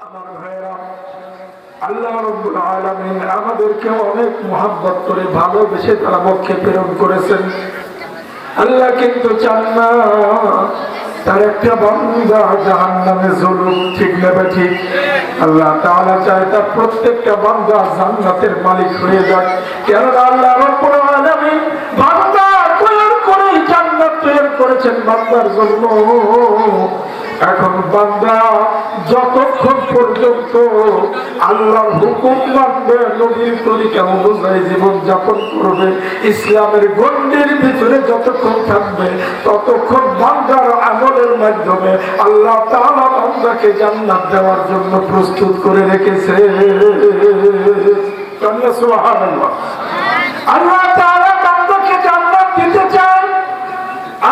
আমার ভাইরা, আল্লাহ রাব্বুল আলামিন আমাদেরকে অনেক মহব্বত করে ভালোবেসে তার পক্ষে প্রেরণ করেছেন। আল্লাহ কিন্তু চান না তার একটা বান্দা জাহান্নামে ঝুলুক, ঠিক না ঠিক? আল্লাহ তাআলা চায় তার প্রত্যেকটা বান্দা জান্নাতের মালিক হয়ে যাক। কেননা আল্লাহ রাব্বুল আলামিন বান্দা তৈরি করে জান্নাত তৈরি করেছেন বান্দার জন্য। এখন বান্দা যতক্ষণ পর্যন্ত আল্লাহর হুকুম মানবে, নবীর তরিকা অনুযায়ী জীবন যাপন করবে, ইসলামের গণ্ডির ভিতরে যতক্ষণ থাকবে, ততক্ষণ বান্দার আমলের মাধ্যমে আল্লাহ তাআলা বান্দাকে জান্নাত দেওয়ার জন্য প্রস্তুত করে রেখেছে। সুবহানাল্লাহ। আল্লাহ তাআলা বান্দাকে জান্নাত দিতে চায়,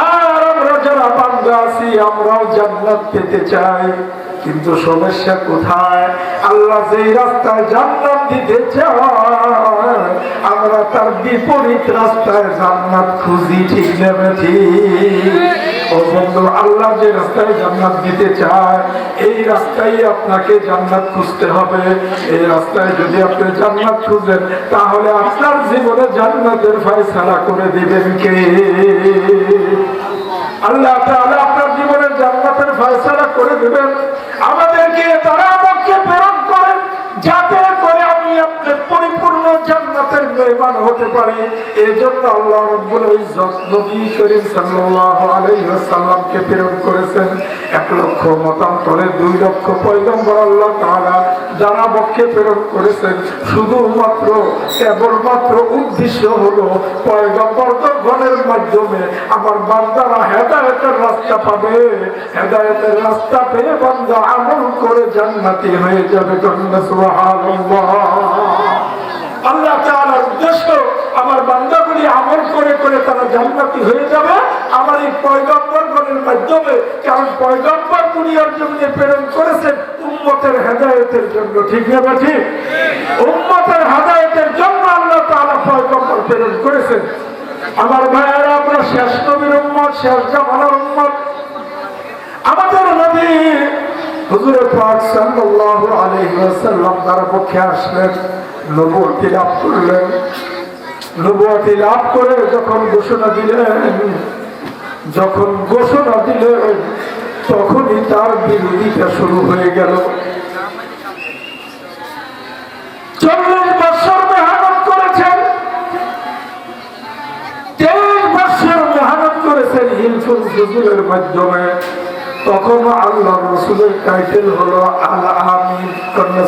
আর আমরা যারা বান্দা আছি আমরাও জান্নাত পেতে চাই। কিন্তু সমস্যা কোথায়? আল্লাহ যেই রাস্তায় জান্নাত দিতে চায় আমরা তার বিপরীত রাস্তায় জান্নাত খুঁজি, ঠিক না ঠিক? ও বন্ধু, আল্লাহ যে রাস্তায় জান্নাত দিতে চায় এই রাস্তায় আপনাকে জান্নাত খুঁজতে হবে। এই রাস্তায় যদি আপনি জান্নাত খুঁজেন তাহলে আপনার জীবনে জান্নাতের ফয়সালা করে দিবেন কে? আল্লাহ তাআলা আপনার জীবনের জান্নাতের ফয়সালা করে দিবেন। আমাদেরকে তারা পক্ষে প্রেরণ করেন যাতে করে আমি আপনার পরিপূর্ণ জান্নাতের মেহমান হতে পারি। এই জন্য আল্লাহ রাব্বুল ইজ্জত নবী করিম সাল্লাল্লাহু আলাইহি ওয়াসাল্লামকে প্রেরণ করেছেন। 1 লক্ষ মতান্তরে 2 লক্ষ পয়গম্বর আল্লাহ তাআলা যারা পক্ষে প্রেরণ করেছেন শুধুমাত্র কেবলমাত্র উদ্দেশ্য হলো পয়গম্বরগণের মাধ্যমে আমার বান্দারা হেদায়েতের রাস্তা পাবে। হেদায়েতের রাস্তা পেয়ে বান্দা আমল করে জান্নাতি হয়ে যাবে। সুবহানাল্লাহ। আল্লাহ তাআলার উদ্দেশ্য আমার বান্দাগুলি আমল করে করে তারা জান্নাতি হয়ে যাবে আমার এই পয়গম্বরগণের মাধ্যমে। কারণ পয়গম্বর দুনিয়ার জন্য প্রেরণ করেছেন উম্মতের হেদায়েতের জন্য, ঠিক না ঠিক? উম্মতের হেদায়েতের জন্য আল্লাহ তাআলা পয়গম্বর প্রেরণ করেছেন। আমার ভাইয়েরা, আমরা শেষ নবীর উম্মত, শেষ জামানার উম্মত। আমাদের নবী হুজুর পাক সাল্লাল্লাহু আলাইহি ওয়াসাল্লাম তার পক্ষে আসলেন, নবুয়তি লাভ করলেন। নবুয়তি লাভ করে যখন ঘোষণা দিলেন তখনই তার বিরোধিতা শুরু হয়ে গেল। 40 বছর মেহনত করেছেন, 23 বছর মেহনত করেছেন হিলফুল ফুজুলের মাধ্যমে। তখন আল্লাহ রাসূলের টাইটেল হলো আল আমিন।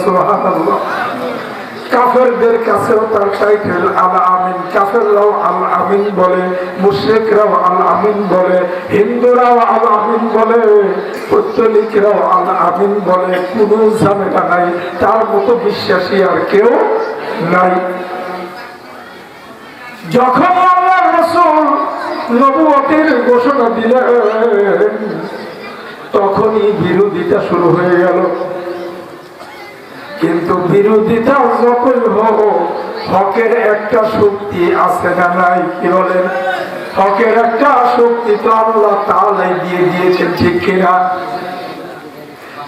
সুবহানাল্লাহ। কাফেরদের কাছেও তার টাইটেল আল আমিন। কাফেররাও আল আমিন বলে, মুশরিকরাও আল আমিন বলে, হিন্দুরাও আল আমিন বলে, পৌত্তলিকরাও আল আমিন বলে। কোনো ঝামেলা নাই, তার মতো বিশ্বাসী আর কেউ নাই। যখন আল্লাহ রাসূল নবুয়তের ঘোষণা দিলেন তখনই বিরোধিতা শুরু হয়ে গেল। কিন্তু বিরোধিতা যতই হোক, হকের একটা শক্তি আছে না নাই? কি বলেন? হকের একটা শক্তি তো আল্লাহ তাআলাই দিয়ে দিয়েছেন, ঠিক কিনা?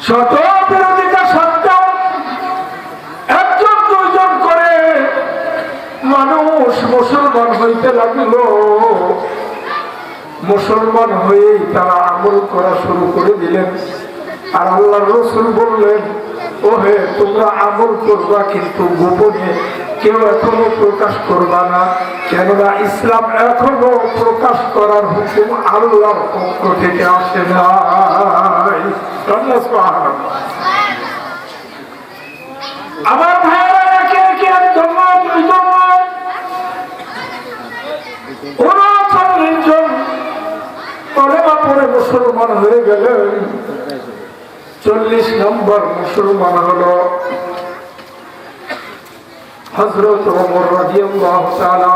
শত বিরোধিতা সত্ত্বেও 1-2 করে মানুষ মুসলমান হইতে লাগলো। মুসলমান হয়েই তারা আমল করা শুরু করে দিলেন। আর আল্লাহর রাসূল বললেন, ওহে তোমরা আমল করবা কিন্তু গোপনে, কেউ এখনো প্রকাশ করবা না। কেননা ইসলাম এখনো প্রকাশ করার হুকুম আল্লাহর পক্ষ থেকে আসে নাই। আমার ভাইয়েরা, একে একে 1-2 39 জন কলেমা পড়ে মুসলমান হয়ে গেলেন। 40 নম্বর মুসলমান হলো হযরত ওমর রাদিয়াল্লাহু তাআলা।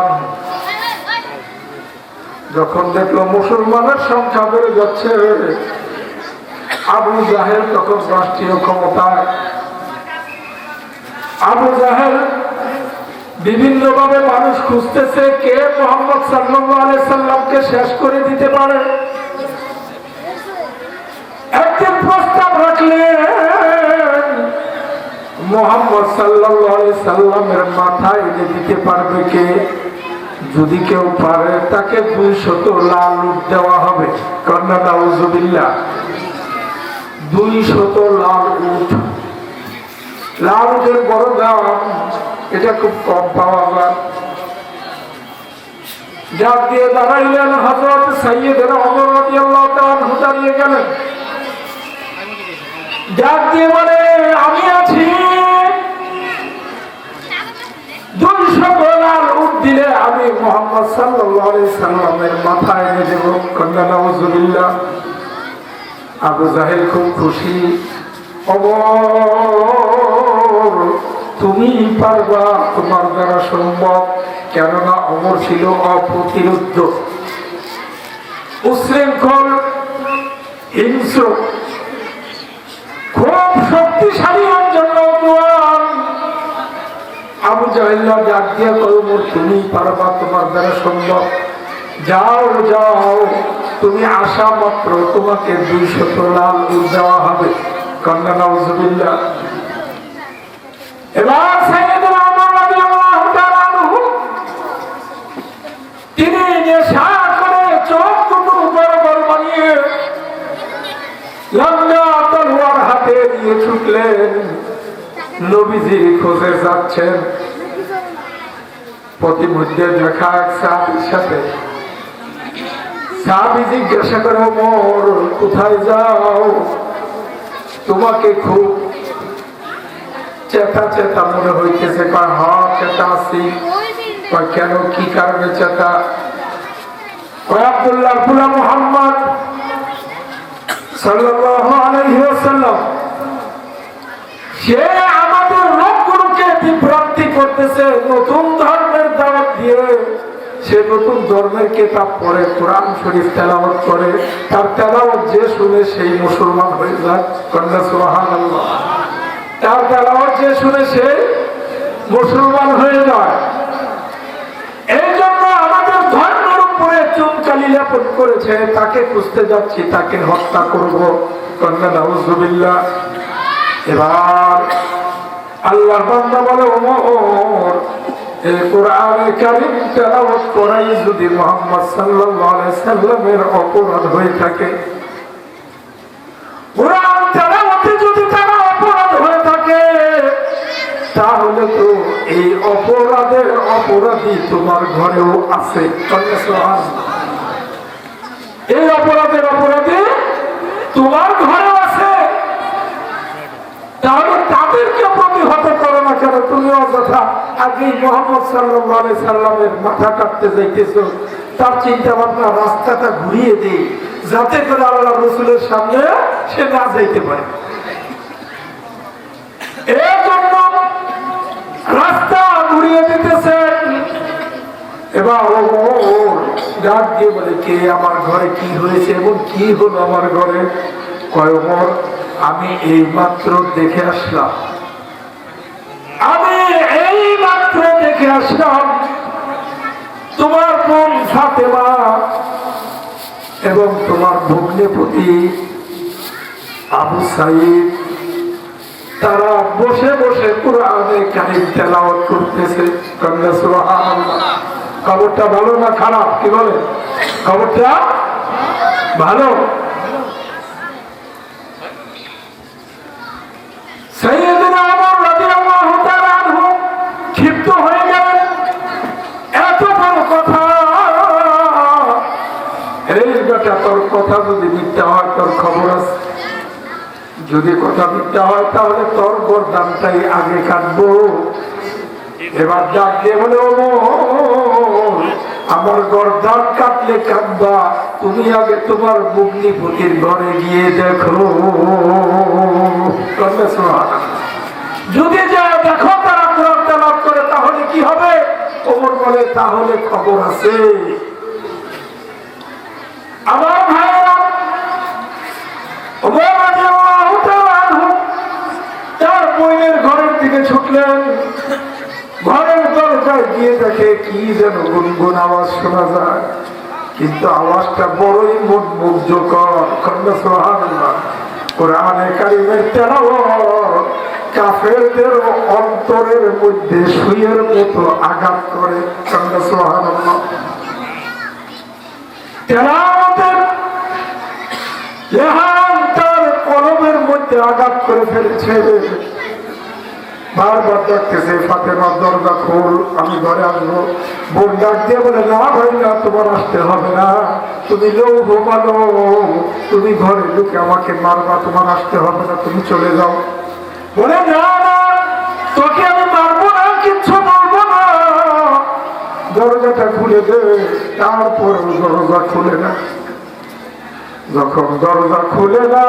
যখন দেখলো মুসলমানের সংখ্যা বেড়ে যাচ্ছে, আবু জাহেল তখন রাষ্ট্রীয় ক্ষমতায়। আবু জাহেল বিভিন্ন ভাবে মানুষ খুঁজতেছে কে মুহাম্মদ সাল্লাল্লাহু আলাইহি সাল্লামকে শেষ করে দিতে পারে। একদিন প্রস্তাব রাখলেন মুহাম্মদ সাল্লাল্লাহু আলাইহি সাল্লামের মাথায় এনে দিতে পারবে কে? যদি কেউ পারে তাকে 200 লাল উট দেওয়া হবে। কন্যা নাউজুবিল্লাহ, 200 লাল উট। লাল উটের বড় দাম, এটা খুব কম পাওয়া যায়। ডাক দিয়ে দাঁড়াইলেন হযরত সাইয়্যিদনা ওমর রাদিয়াল্লাহু তাআলা আনহু, দাঁড়িয়ে গেলেন। ডাক দিয়ে বলে, আমি আছি, 200 লাল উট দিলে আমি মুহাম্মদ সাল্লাল্লাহু আলাইহি সাল্লামের মাথায় এনে দেব। কন্যা নাউজুবিল্লাহ। আবু জাহেল খুব খুশি। ওমর, তুমি পারবা, তোমার দ্বারা সম্ভব। কেননা ওমর ছিল অপ্রতিরোধ্য, উশৃঙ্খল, হিংস্র, খুব শক্তিশালী একজন নওজোয়ান। আবু জাহেল ডাক দিয়ে কয়, ওমর তুমি পারবা, তোমার দ্বারা সম্ভব। যাও যাও, তুমি আসা মাত্র তোমাকে 200 লাল উট দেওয়া হবে। কন্যা নাউজুবিল্লাহ। এবার সাইয়্যিদুনা ওমর রাদিয়াল্লাহু তাআলা আনহু, তিনি নেশা করে চোখ দুটো বড় বড় বানিয়ে লম্বা তলোয়ার হাতে নিয়ে ছুটলেন। নবীজির খোঁজে যাচ্ছেন। প্রতিমধ্যে দেখা এক সাহাবীর সাথে। সাহাবী জিজ্ঞাসা করে, ওমর কোথায় যাও? তোমাকে খুব চেতা চেতা মনে হইতেছে। কয়, হ্যাঁ চেতা আছি। কয়, কেন, কি কারণে চেতা? কয়, আব্দুল্লাহ বুলা মুহাম্মদ সাল্লাল্লাহু আলাইহি ওয়াসাল্লাম, সে আমাদের লোকগুলোকে বিভ্রান্তি করতেছে। নতুন ধর্মের দাওয়াত দিয়ে সে নতুন ধর্মের কিতাব পড়ে, কোরআন শরীফ তেলাওয়াত করে। তার তেলাওয়াত যে শুনে সেই মুসলমান হয়ে যায়। কন্যা সুবহানাল্লাহ। তার তেলাওয়াত যে শুনে সে মুসলমান হয়ে যায়। এই জন্য আমাদের ধর্মের উপরে চুনকালি লেপন করেছে, তাকে খুঁজতে যাচ্ছি, তাকে হত্যা করব। কন্যা নাউজুবিল্লাহ। এবার আল্লাহর বান্দা বলে, ওমর এই কোরআনে কারীম তেলাওয়াত করাই যদি মুহাম্মদ সাল্লাল্লাহু আলাইহি সাল্লামের অপরাধ হয়ে থাকে, কোরআন তেলাওয়াতে যদি তারা অপরাধ হয়ে থাকে, তাহলে তো এই অপরাধের অপরাধী তোমার ঘরেও আছে। এই অপরাধের অপরাধী তোমার ঘরেও আছে। তাহলে তাদেরকে প্রতিহত করো না কেন? তুমি অযথা আগে মুহাম্মদ সাল্লাল্লাহু আলাইহি সাল্লামের মাথা কাটতে যাইতেছো। তার চিন্তা ভাবনা, রাস্তাটা ঘুরিয়ে দিই যাতে করে আল্লাহ রাসূলের সামনে সে না যাইতে পারে। এই জন্য রাস্তা ঘুরিয়ে দিতেছেন। এবার ওমর ডাক দিয়ে বলে, কে আমার ঘরে কি হয়েছে এবং কি হলো আমার ঘরে? কয়, ওমর আমি এই মাত্র দেখে আসলাম, আমি এই মাত্র দেখে আসলাম তোমার বোন ফাতেমা এবং তোমার ভগ্নিপতি আবু সাঈদ, তারা বসে বসে কোরআনে কারীম তেলাওয়াত করতেছে। কন্যা সুবহানাল্লাহ। খবরটা ভালো না খারাপ? কি বলে? খবরটা ভালো। সাইয়্যিদুনা ওমর রাদিয়াল্লাহু তাআলা আনহু ক্ষিপ্ত হয়ে গেলেন। এত বড় কথা! এই বেটা, তোর কথা যদি মিথ্যা হয় তোর খবর আছে। যদি কথা মিথ্যা হয় তাহলে তোর গর্দানটাই আগে কাটবো। এবার ডাক দিয়ে বলে, ওমর আমার গর্দান কাটলে কাটবা, তুমি আগে তোমার ভগ্নিপতির ঘরে গিয়ে দেখো। যদি যায় দেখো তারা কোরআন তেলাওয়াত করে, তাহলে কি হবে? ওমর বলে, তাহলে খবর আছে। আমার ভাইয়েরা, ওমর রাদিয়াল্লাহু তাআলা আনহু তার বোনের ঘরের দিকে ছুটলেন। ঘরের দরজায় গিয়ে দেখে কি যেন গুনগুন আওয়াজ শোনা যায়, কিন্তু আওয়াজটা বড়ই মুগ্ধকর। কন্যা সুবহানাল্লাহ। কোরআনে কারীমের তেলাওয়াত কাফ কাফেরদের অন্তরের মধ্যে সুইয়ের মতো আঘাত করে। সুবহানাল্লাহ। তেলাওয়াতের ইহান তার কলবের মধ্যে আঘাত করে ফেলেছে। বারবার ডাকতেছে, ফাতেমার দরজা খোল, আমি ঘরে আসবো। বোন ডাক দিয়ে বলে, না ভাই না, তোমার আসতে হবে না, তুমি লৌহ মানো, তুমি ঘরে ঢুকে আমাকে মারবা, তোমার আসতে হবে না, তুমি চলে যাও। বলে, না না, তোকে আমি মারবো না, কিচ্ছু বলবো না, দরজাটা খুলে দে। তারপর দরজা খুলে না। যখন দরজা খুলে না,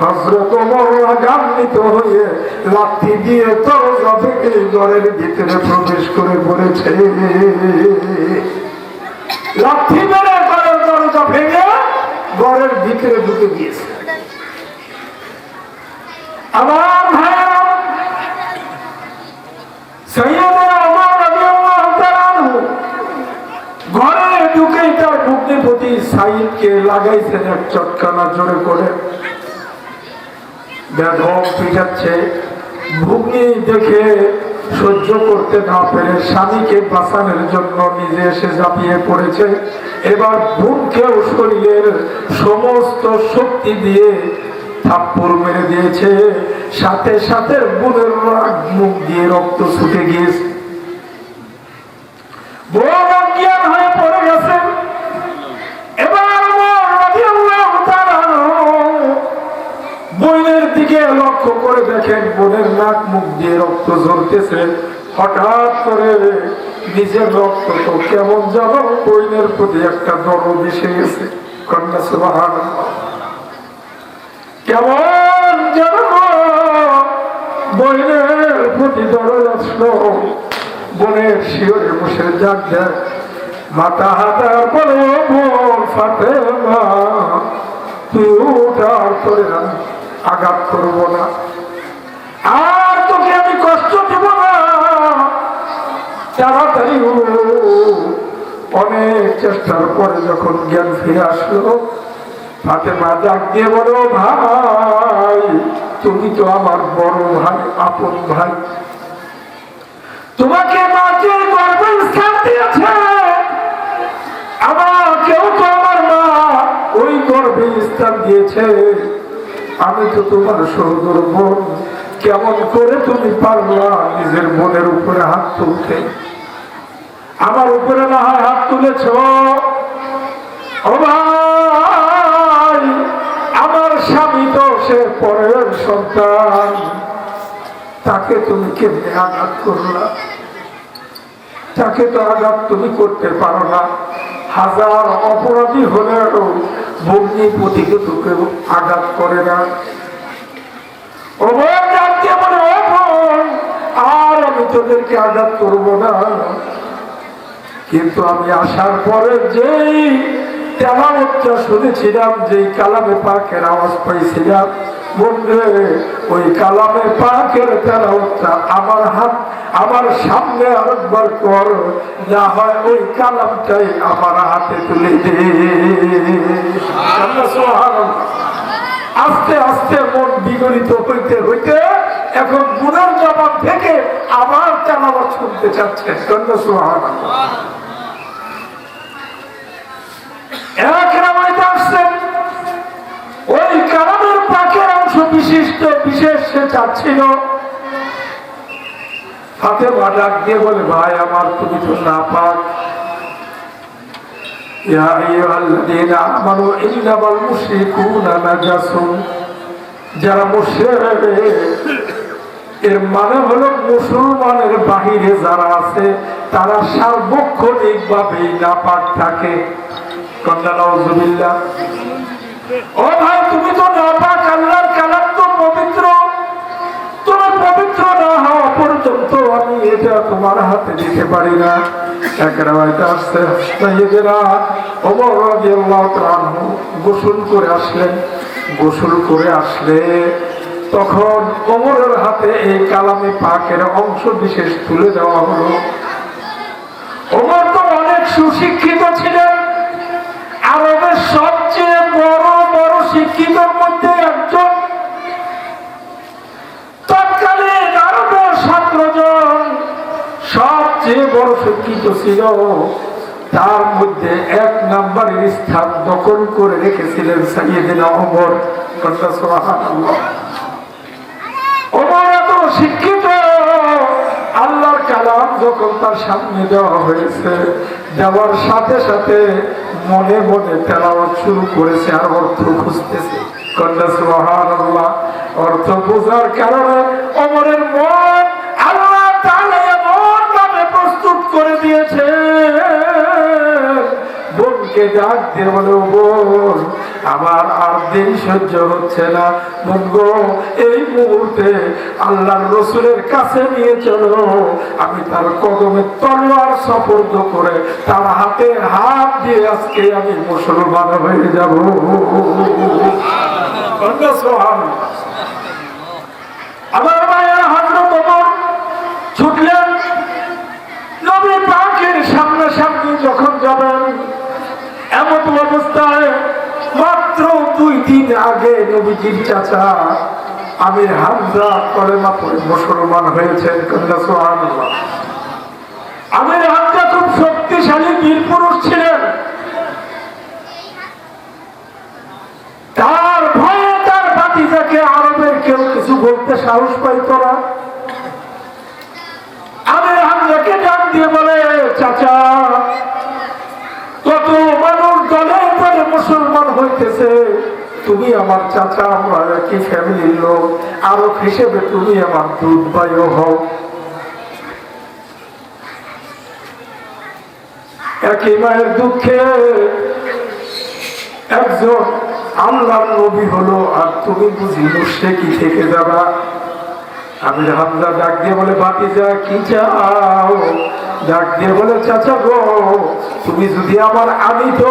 হযরত ওমর রাগান্বিত হয়ে লাঠি দিয়ে দরজা থেকে ঘরের ভিতরে প্রবেশ করে পড়েছে। লাঠি মেরে ঘরের দরজা ভেঙে ঘরের ভিতরে ঢুকে গিয়েছে। আমার ভাইয়েরা, সাইয়েদনা ওমর রাদিয়াল্লাহু তাআলা আনহু ঘরে ঢুকেই তার ভগ্নিপতি সাইদকে লাগাইছেন এক চটকানা জোরে করে। বেদম পিটাচ্ছে। ভগ্নি দেখে সহ্য করতে না পেরে স্বামীকে বাঁচানোর জন্য নিজে এসে ঝাঁপিয়ে পড়েছে। এবার বোনকেও শরীরের সমস্ত শক্তি দিয়ে থাপ্পড় মেরে দিয়েছে। সাথে সাথে বোনের মুখ দিয়ে রক্ত ছুটে গিয়েছে। বোন অজ্ঞান হয়ে পড়ে গেছে। এবার বোনের দিকে লক্ষ্য করে দেখেন বোনের নাক মুখ দিয়ে রক্ত ঝরতেছে। হঠাৎ করে নিজের রক্ত তো কেমন যেন বোনের প্রতি একটা দরদ এসে গেছে। কন্যা সুবহানাল্লাহ। কেমন যেন বোনের প্রতি দরদ আসলো। বোনের শিওরে বসে যাক দেয়, মাথা হাতার পরে বোন ফাতেমা, তুই উঠার করে না, আঘাত করবো না, আর তোকে আমি কষ্ট দেব না, তাড়াতাড়ি। অনেক চেষ্টার পরে যখন জ্ঞান ফিরে আসলো, ফাতেমা ডাক দিয়ে বলো, ভাই তুমি তো আমার বড় ভাই, আপন ভাই, তোমাকে মাঝে গর্ভে স্থান দিয়েছে, আমাকেও তো আমার মা ওই গর্ভে স্থান দিয়েছে। আমি তো তোমার সহোদর বোন, কেমন করে তুমি পারলা নিজের বোনের উপরে হাত তুলতে? আমার উপরে না হয় হাত তুলেছ, ও ভাই, আমার স্বামী তো সে পরের সন্তান, তাকে তুমি কেমনে আঘাত করলা? তাকে তো আঘাত তুমি করতে পারো না। হাজার অপরাধী হলেও ভগ্নিপতিকে তোকে আঘাত করে না। আর আমি তোদেরকে আঘাত করবো না। কিন্তু আমি আসার পরে যেই তেলাওয়াতটা শুনেছিলাম, যেই কালামে পাকের আওয়াজ পাইছিলাম, বন্ধু ওই কালামে পাকের তেলাওয়াতটা আমার সামনে আরেকবার কর, না হয় ওই কালামটাই আমার হাতে তুলে দে। আস্তে আস্তে মন বিগলিত হইতে হইতে এখন গুনার জবাব থেকে আবার তেলাওয়াত শুনতে চাচ্ছে। সুবহানাল্লাহ। এক রামায়িত আসছেন, ওই কালামের পাকের অংশ বিশিষ্ট বিশেষ সে চাচ্ছিল। ফাতেমা ডাক দিয়ে বলে, ভাই আমার, তুমি তো নাপাক। ইয়া আইয়ুহাল্লাযীনা আমানু ইন্নামাল মুশরিকুনা নাজাসুন। যারা মুশরিক, এর মানে হলো মুসলমানের বাহিরে যারা আছে তারা সার্বক্ষণিকভাবেই নাপাক থাকে। কন্যা নাউযুবিল্লাহ। ও ভাই, তুমি তো নাপাক, আল্লাহর কালাম তো পবিত্র, তুমি পবিত্র না হওয়া পর্যন্ত আমি এটা তোমার হাতে দিতে পারি না। এক রাওয়ায়াতে আসছে, সাইয়েদনা ওমর রাদিয়াল্লাহু তাআলা আনহু গোসল করে আসলেন। গোসল করে আসলে তখন ওমরের হাতে এই কালামে পাকের অংশ বিশেষ তুলে দেওয়া হলো। ওমর তো অনেক সুশিক্ষিত ছিলেন, আরবের সবচেয়ে বড় বড় শিক্ষিতর মধ্যে একজন। চেয়ে বড় শিক্ষিত ছিল, তার মধ্যে 1 নম্বরের স্থান দখল করে রেখেছিলেন সাইয়েদনা ওমর। সুবহানাল্লাহ। ওমর এত শিক্ষিত, আল্লাহর কালাম যখন তার সামনে দেওয়া হয়েছে, দেওয়ার সাথে সাথে মনে মনে তেলাওয়াত শুরু করেছে আর অর্থ খুঁজতেছে। সুবহানাল্লাহ। অর্থ বোঝার কারণে ওমরের মন আল্লাহ তাআলা এমন ভাবে প্রস্তুত করে দিয়েছে, বোনকে ডাক দিয়ে বলে, বোন আমার আর দেরি সহ্য হচ্ছে না, বোন গো এই মুহূর্তে আল্লাহর রাসূলের কাছে নিয়ে চলো, আমি তার কদমে তলোয়ার সুপর্দ করে তার হাতে হাত দিয়ে আজকে আমি মুসলমান হয়ে যাব। আমার মায়ের হযরত ওমর ছুটলেন নবী পাকের সামনাসামনি যখন যাবেন, এমন অবস্থায় মাত্র 2 দিন আগে নবীজির চাচা আমির হামজা কলেমা পড়ে মুসলমান হয়েছেন। সুবহানাল্লাহ। আমির হামজা খুব শক্তিশালী বীর পুরুষ ছিলেন, তার ভয়ে তার ভাতিজাকে আরবের কেউ কিছু বলতে সাহস পাইত না। আমির হামজাকে ডাক দিয়ে বলে, চাচা কত মানুষ দলে দলে মুসলমান হইতেছে, তুমি আমার চাচা, আমরা একই ফ্যামিলির লোক, আরব হিসেবে তুমি আমার দুধ ভাইও হও। একই মায়ের দুঃখে একজন আল্লাহর নবী হলো, আর তুমি বুঝি মুশরিকি থেকে যাবা। আমির হামজা ডাক দিয়ে বলে, ভাতিজা কি চাও? ডাক দিয়ে বলে, চাচা গো তুমি যদি আমার, আমি তো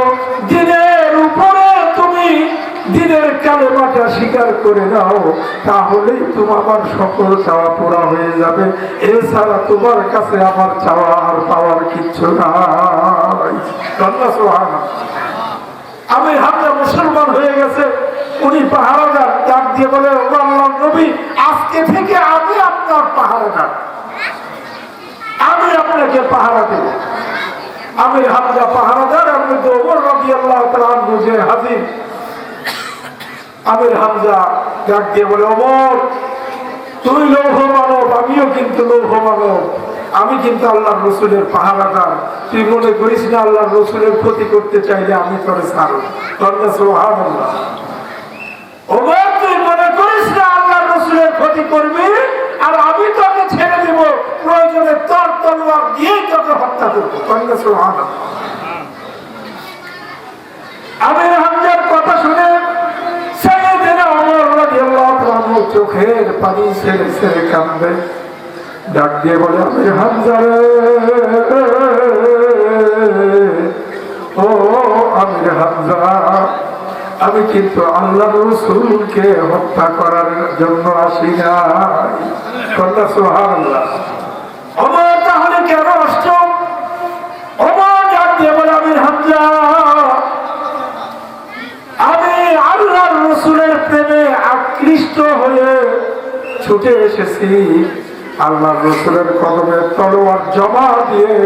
দিনের উপরে তুমি দিনের কালেমাটা স্বীকার করে নাও, তাহলেই তোমার আমার সকল চাওয়া পুরা হয়ে যাবে, এছাড়া তোমার কাছে আমার চাওয়া আর পাওয়ার কিচ্ছু নাই। সুবহানাল্লাহ। আমির হামজা মুসলমান হয়ে গেছে, উনি পাহারাদার। ডাক দিয়ে বলে, ও আল্লাহর নবী আজকে থেকে আমি আপনার পাহারাদার, আমি আপনাকে পাহারা দেব। আমির হামজা পাহারাদার, আমি তো ওমর রাদিয়াল্লাহু তাআলা আনহু যে হাজির। আমির হামজা ডাক দিয়ে বলে, ওমর তুই লৌহ মানব, আমিও কিন্তু লৌহ মানব, আমি কিন্তু আল্লাহর রাসূলের পাহারাদার, তুই মনে করিস না আল্লাহর রাসূলের ক্ষতি করতে চাইলে আমি তোরে ছাড়ব। সুবহানাল্লাহ। ওমর তুই মনে করিস না আল্লাহর রাসূলের ক্ষতি করবি আর আমি তোকে ছেড়ে দেব, প্রয়োজনে তোর তলোয়ার দিয়েই তোকে হত্যা করবো। সুবহানাল্লাহ। আমির হামজার কথা শুনে সাইয়েদনা ওমর রাদিয়াল্লাহু তাআলা চোখের পানি ছেড়ে ছেড়ে কাঁদে। ডাক দিয়ে বলে, আমির হামজা রে, ও আমির হামজা, আমি কিন্তু আল্লাহর রাসূলকে হত্যা করার জন্য আসি নাই। সুবহানাল্লাহ। ওমর তাহলে কেন আসছো? ওমর ডাক দিয়ে বলে, আমির হামজা আমি আল্লাহর রাসূলের প্রেমে আকৃষ্ট হয়ে ছুটে এসেছি, আল্লাহর রাসূলের কদমে তলোয়ার জমা দিয়ে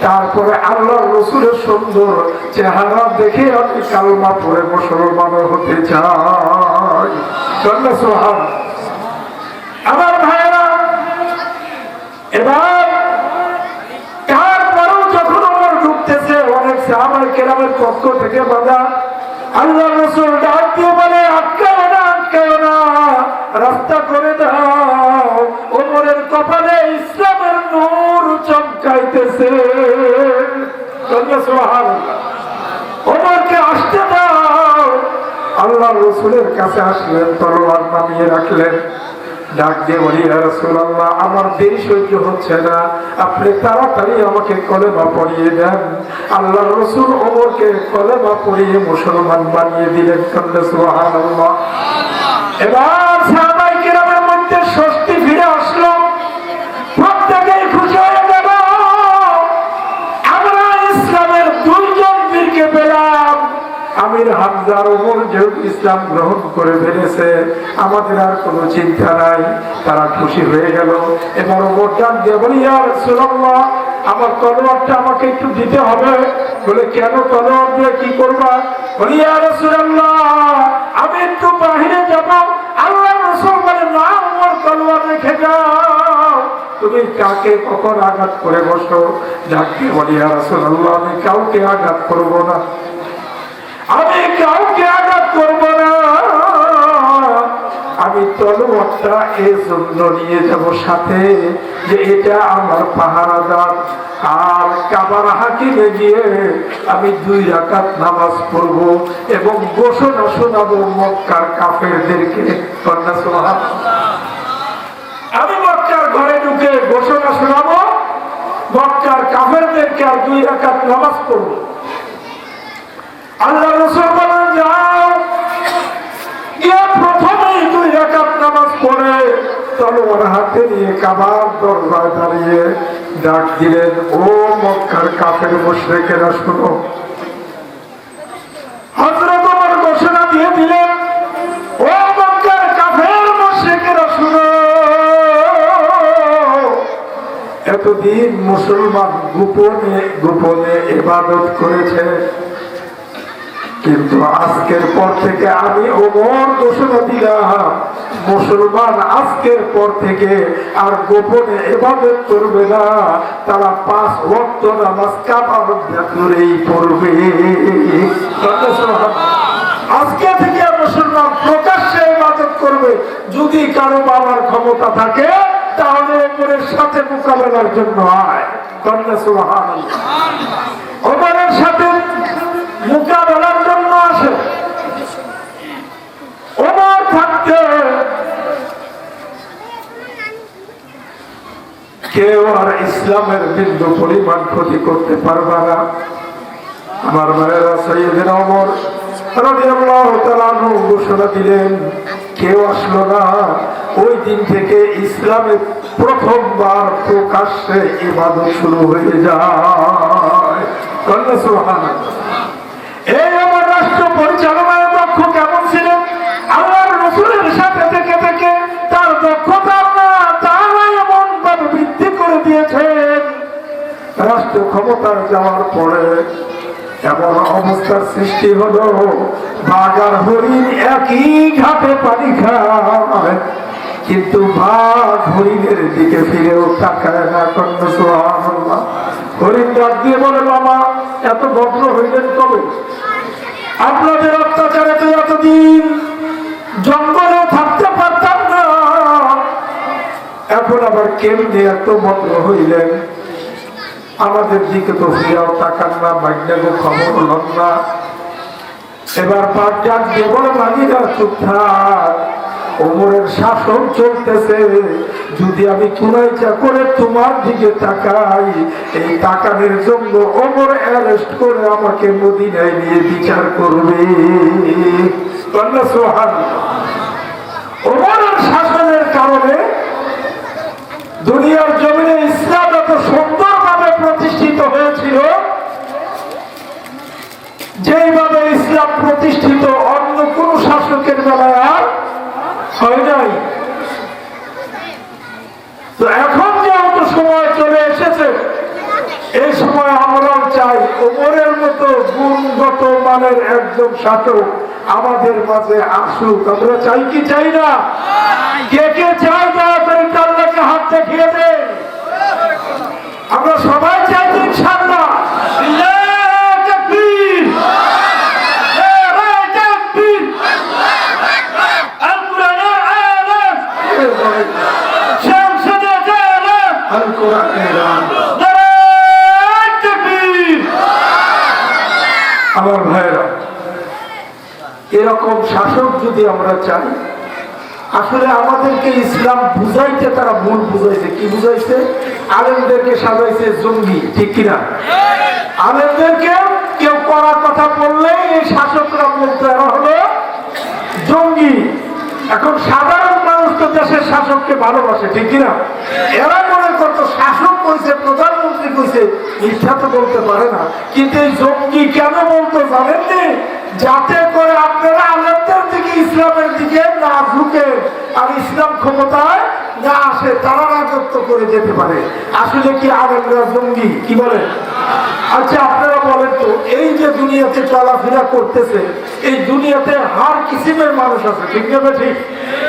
তারপরে আল্লাহর রাসূলের সুন্দর চেহারা দেখে আমি কালমা পড়ে মুসলমান হতে চাই। সুবহানাল্লাহ। আমার ভাইরা, এবার তারপরেও যখন ওমর ঢুকতেছে, অনেক সাহাবায়ে কেরামের পক্ষ থেকে বাধা। আল্লাহর রাসূল ডাক দিয়ে বলে, আটকাও না, আটকাও না, রাস্তা করে দাও। ওমরের কপালে ইসলামের নূর চমকাইতেছে। সুবহানাল্লাহ। ওমরকে আসতে দাও। আল্লাহর রাসূলের কাছে আসলেন, তলোয়ার নামিয়ে রাখলেন। ডাক দিয়ে বলি, ইয়া রাসূলুল্লাহ আমার দেরি সহ্য হচ্ছে না, আপনি তাড়াতাড়ি আমাকে কলেমা পড়িয়ে দেন। আল্লাহর রাসূল ওমরকে কলেমা পড়িয়ে মুসলমান বানিয়ে দিলেন। সুবহানাল্লাহ। এবার সাহাবায়ে কেরামের মধ্যে স্বস্তি ফিরে আসলো, প্রত্যেকেই খুশি হয়ে গেল, আমরা ইসলামের 2 জন বীরকে পেলাম। আমির হামজা আর ওমর যেহেতু ইসলাম গ্রহণ করে ফেলেছে, আমাদের আর কোনো চিন্তা নাই। তারা খুশি হয়ে গেল। এবার ওমর ডাক দিয়ে বলি, ইয়া রাসূলুল্লাহ আমার তলোয়ারটা আমাকে একটু দিতে হবে। বলে কেন, তলোয়ার দিয়ে কি করবা? বলি ইয়া রাসূলুল্লাহ আমি একটু বাহিরে যাব। আল্লাহ রাসূল বলে না, আমার তলোয়ার রেখে যাও, তুমি কাকে কখন আঘাত করে বসো। ডাকতে বলি ইয়া রাসূলুল্লাহ আমি কাউকে আঘাত করব না, আমি কাউকে আঘাত করব না, আমি তলোয়ারটা এই জন্য নিয়ে যাব সাথে যে এটা আমার পাহারাদার। আর কাবার হাকিমে গিয়ে আমি 2 রাকাত নামাজ পড়ব এবং ঘোষণা শোনাবো মক্কার কাফেরদেরকে। আমি মক্কার ঘরে ঢুকে ঘোষণা শোনাবো মক্কার কাফেরদেরকে, আর 2 রাকাত নামাজ পড়ব। আল্লাহ রাসূল বলেন যাও। প্রথমেই 2 রাকাত নামাজ পড়ে তলোয়ার হাতে নিয়ে কাবার দরজায় দাঁড়িয়ে ডাক দিলেন, ও মক্কার কাফের মুশরিকেরা শুনো। হযরত ওমর ঘোষণা দিয়ে দিলেন, ও মক্কার কাফের মুশরিকেরা শুনো। এতদিন মুসলমান গোপনে গোপনে ইবাদত করেছে, কিন্তু আজকের পর থেকে আমি ওমর ঘোষণা দিলাম মুসলমান আজকের পর থেকে আর গোপনে ইবাদত করবে না, তারা 5 ওয়াক্ত নামাজ কাবার ভেতরেই পড়বে। আজকে থেকে মুসলমান প্রকাশ্যে ইবাদত করবে। যদি কারো বাবার ক্ষমতা থাকে তাহলে ওমরের সাথে মোকাবেলার জন্য আয়। সুবহানাল্লাহ। ওমরের সাথে মোকাবেলার জন্য আসে। ওমর থাকতে কেউ আর ইসলামের বিন্দু পরিমাণ ক্ষতি করতে পারবে না। আমার ভাইয়েরা, সাইয়েদনা ওমর রাদিয়াল্লাহু তাআলা আনহু ঘোষণা দিলেন, কেউ আসলো না। ওই দিন থেকে ইসলামে প্রথমবার প্রকাশ্যে ইবাদত শুরু হয়ে যায়। সুবহানাল্লাহ। এই আমার রাষ্ট্র পরিচালনায় দক্ষ কেমন ছিলেন? আল্লাহর রাসূলের সাথে থেকে থেকে তার দক্ষতা তারা এমন ভাবে বৃদ্ধি করে দিয়েছেন, রাষ্ট্র ক্ষমতার যাওয়ার পরে এমন অবস্থার সৃষ্টি হলো বাঘ আর হরিণ একই ঘাটে পানি খায়, কিন্তু বাঘ হরিণের দিকে ফিরেও তাকায় না। সুবহানাল্লাহ। হরিণ ডাক দিয়ে বলে, বাবা এত ভদ্র হইলেন কবে? আপনাদের অত্যাচারে তো এতদিন জঙ্গলে থাকতে পারতাম না, এখন আবার কেমনে এত ভদ্র হইলেন? আমাদের দিকে তো ফিরেও তাকান না, ভাগ্যাকে খবর হল না। এবার বাঘ ডাক দিয়ে বলে, মাগিরা চুপ থাক, ওমরের শাসন চলতেছে, যদি আমি কুনাইচা করে তোমার দিকে তাকাই, এই তাকানোর জন্য ওমর অ্যারেস্ট করে আমাকে মদিনায় নিয়ে বিচার করবে। ওমরের শাসনের কারণে দুনিয়ার জমিনে ইসলাম এত সুন্দরভাবে প্রতিষ্ঠিত হয়েছিল, যেইভাবে ইসলাম প্রতিষ্ঠিত অন্য কোন শাসকের বেলায় আর হয় নাই। তো এখন যেহেতু সময় চলে এসেছে, এই সময় আমরাও চাই ওমরের মতো গুণগত মানের একজন শাসক আমাদের মাঝে আসুক। আমরা চাই কি চাই না? কে কে চাই? দয়া করে আল্লাহকে হাত দেখিয়ে দেন। আমরা সবাই চাই তো ইনশাআল্লাহ। আমার ভাইরা, এরকম শাসক যদি আমরা চাই, আসলে আমাদেরকে ইসলাম বুঝাইতে তারা ভুল বুঝাইছে। কি বুঝাইছে? আলেমদেরকে সাজাইছে জঙ্গি, ঠিক কিনা? আলেমদেরকে কেউ কড়া কথা বললে এই শাসকরা বলতে হলো জঙ্গি। এখন সাধারণ মানুষ তো দেশের শাসককে ভালোবাসে, ঠিক কিনা? এরা মনে করতো শাসক কইছে, প্রধানমন্ত্রী কইছে, মিথ্যা তো বলতে পারে না। কিন্তু এই জঙ্গি কেন বলতো জানেননি? যাতে করে আপনারা আলেমদের দিকে, ইসলামের দিকে না ঝুঁকে আর ইসলাম ক্ষমতায় না আসে তারা রাজত্ব করে যেতে পারে। আসলে কি আলেমরা জঙ্গি? কি বলেন? আচ্ছা আপনারা বলেন তো, এই যে দুনিয়াতে চলাফেরা করতেছে, এই দুনিয়াতে হার কিসিমের মানুষ আছে, ঠিক না ঠিক?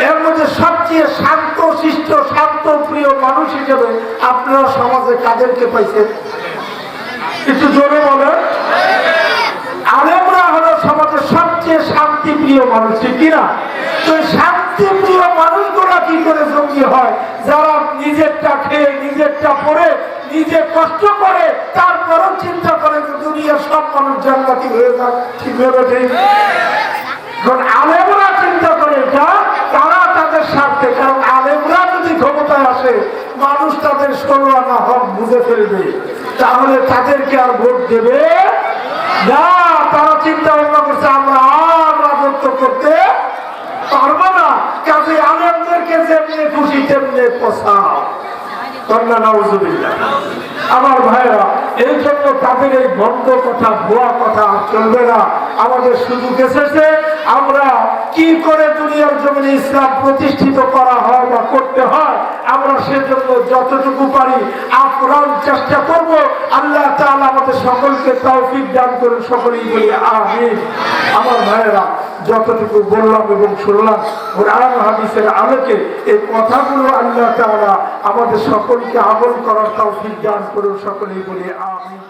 এর মধ্যে সবচেয়ে শান্ত শিষ্ট শান্ত প্রিয় মানুষ হিসেবে আপনারা সমাজে কাদেরকে পাইছেন? একটু জোরে বলেন। আলেমরা হলো সমাজের সবচেয়ে শান্তিপ্রিয় মানুষ, ঠিক কিনা? তো শান্তিপ্রিয় মানুষগুলা কি করে জঙ্গি হয়? যারা নিজেরটা খেয়ে নিজেরটা পরে নিজে কষ্ট করে তারপরও চিন্তা করে যে দুনিয়ার সব মানুষ জান্নাতি হয়ে যাক, ঠিক হবে ঠিক? কারণ আলেমরা চিন্তা করে যা তারা তাদের স্বার্থে, কারণ আলেমরা যদি ক্ষমতায় আসে মানুষ তাদের 16 আনা হক বুঝে ফেলবে, তাহলে তাদেরকে আর ভোট দেবে না। তারা চিন্তা ভাবনা করছে আমরা আর রাজত্ব করতে পারবো না, কাজে আলেমদেরকে যেমনি খুশি তেমনি পোষাও। আমার ভাইরা, এই জন্য তাদের এই বন্ধ কথা ভুয়া কথা চলবে না। আমাদের সুযোগ এসেছে, আমরা কি করে দুনিয়ার জমিনে ইসলাম প্রতিষ্ঠিত করা হয় বা করতে হয়, আমরা সেজন্য যতটুকু পারি আপ্রাণ চেষ্টা করব। আল্লাহ তাআলা আমাদের সকলকে তৌফিক দান করুন, সকলেই বলি আমিন। আমার ভাইরা, যতটুকু বললাম এবং শুনলাম কোরআন হাদিসের আলোকে এই কথাগুলো আল্লাহ তাআলা আমাদের সকলকে আমল করার তৌফিক দান করুন, সকলেই বলি আমিন।